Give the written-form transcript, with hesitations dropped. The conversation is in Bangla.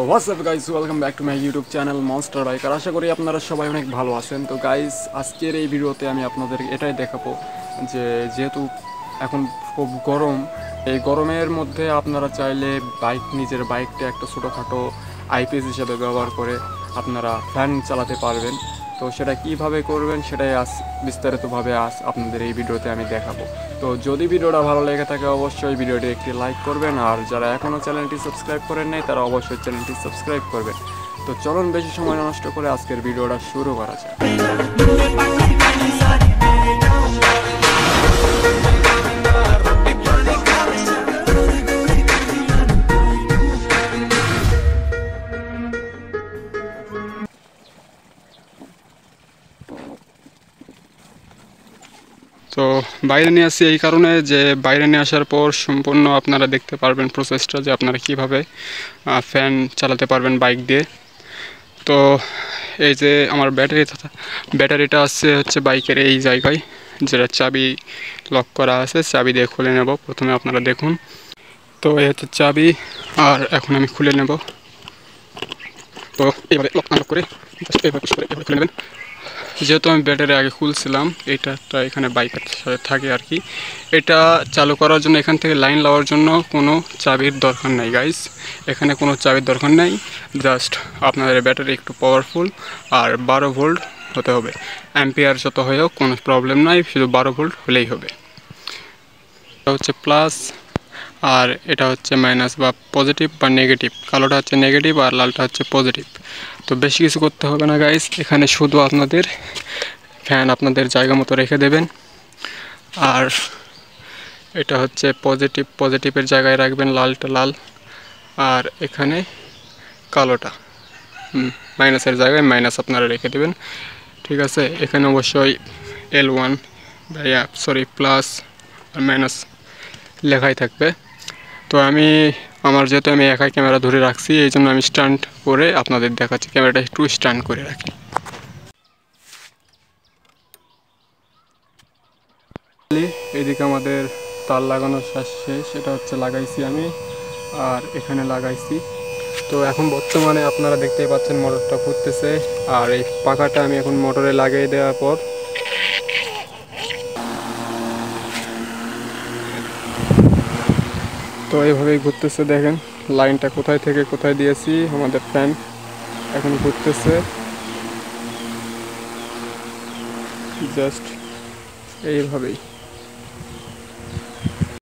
WhatsApp guys, welcome back to my YouTube channel Monster Biker. আশা করি আপনারা সবাই অনেক ভালো আছেন। তো গাইস, আজকের এই ভিডিওতে আমি আপনাদের এটাই দেখাবো যে যেহেতু এখন খুব গরম, এই গরমের মধ্যে আপনারা চাইলে নিজের বাইকটা একটা ছোটোখাটো আইপিএস হিসাবে ব্যবহার করে আপনারা ফ্যান চালাতে পারবেন। তো সেটা কিভাবে করবেন সেটাই বিস্তারিতভাবে আপনাদের এই ভিডিওতে আমি দেখাবো। তো যদি ভিডিওটা ভালো লেগে থাকে অবশ্যই ভিডিওটি একটি লাইক করবেন, আর যারা এখনও চ্যানেলটি সাবস্ক্রাইব করেন নাই তারা অবশ্যই চ্যানেলটি সাবস্ক্রাইব করবেন। তো চলুন বেশি সময় নষ্ট করে আজকের ভিডিওটা শুরু করা যায়। তো বাইরে নিয়ে আসি এই কারণে যে বাইরে নিয়ে আসার পর সম্পূর্ণ আপনারা দেখতে পারবেন প্রসেসটা, যে আপনারা কিভাবে ফ্যান চালাতে পারবেন বাইক দিয়ে। তো এই যে আমার ব্যাটারিটা হচ্ছে বাইকের এই জায়গায়, যেটা চাবি লক করা আছে, চাবি দিয়ে খুলে নেব। প্রথমে আপনারা দেখুন, তো এই হচ্ছে চাবি, আর এখন আমি খুলে নেব। তো এইভাবে লক আনলক করে এইভাবে খুলে নেবেন। যেহেতু আমি ব্যাটারি আগে খুলছিলাম, এটা এখানে বাইকের সাথে থাকে আর কি। এটা চালু করার জন্য এখান থেকে লাইন লওয়ার জন্য কোনো চাবির দরকার নাই গাইস, এখানে কোনো চাবির দরকার নাই। জাস্ট আপনাদের ব্যাটারি একটু পাওয়ারফুল আর 12 ভোল্ট হতে হবে। অ্যাম্পিয়ার যত হয়েও কোনো প্রবলেম নাই, শুধু 12 ভোল্ট হলেই হবে। এটা হচ্ছে প্লাস আর এটা হচ্ছে মাইনাস বা পজিটিভ বা নেগেটিভ। কালোটা হচ্ছে নেগেটিভ আর লালটা হচ্ছে পজিটিভ। তো বেশি কিছু করতে হবে না গাইস, এখানে শুধু আপনাদের ফ্যান আপনাদের জায়গা মতো রেখে দেবেন। আর এটা হচ্ছে পজিটিভের জায়গায় রাখবেন লালটা লাল, আর এখানে কালোটা মাইনাসের জায়গায় মাইনাস আপনারা রেখে দেবেন। ঠিক আছে, এখানে অবশ্যই L1 প্লাস আর মাইনাস লেখাই থাকবে। তো যেহেতু আমি একাই ক্যামেরা ধরে রাখছি, এই জন্য আমি স্ট্যান্ড করে আপনাদের দেখাচ্ছি। ক্যামেরাটা একটু স্ট্যান্ড করে রাখি। এদিকে আমাদের তার লাগানোর শেষ, এটা হচ্ছে লাগাইছি আমি, আর এখানে লাগাইছি। তো এখন বর্তমানে আপনারা দেখতেই পাচ্ছেন মোটরটা ঘুরতেছে, আর এই পাখাটা আমি এখন মোটরে লাগিয়ে দেওয়ার পর তো এইভাবেই ঘুরতেছে। দেখেন লাইনটা কোথায় থেকে কোথায় দিয়েছি, আমাদের ফ্যান এখন ঘুরতেছে জাস্ট এইভাবেই।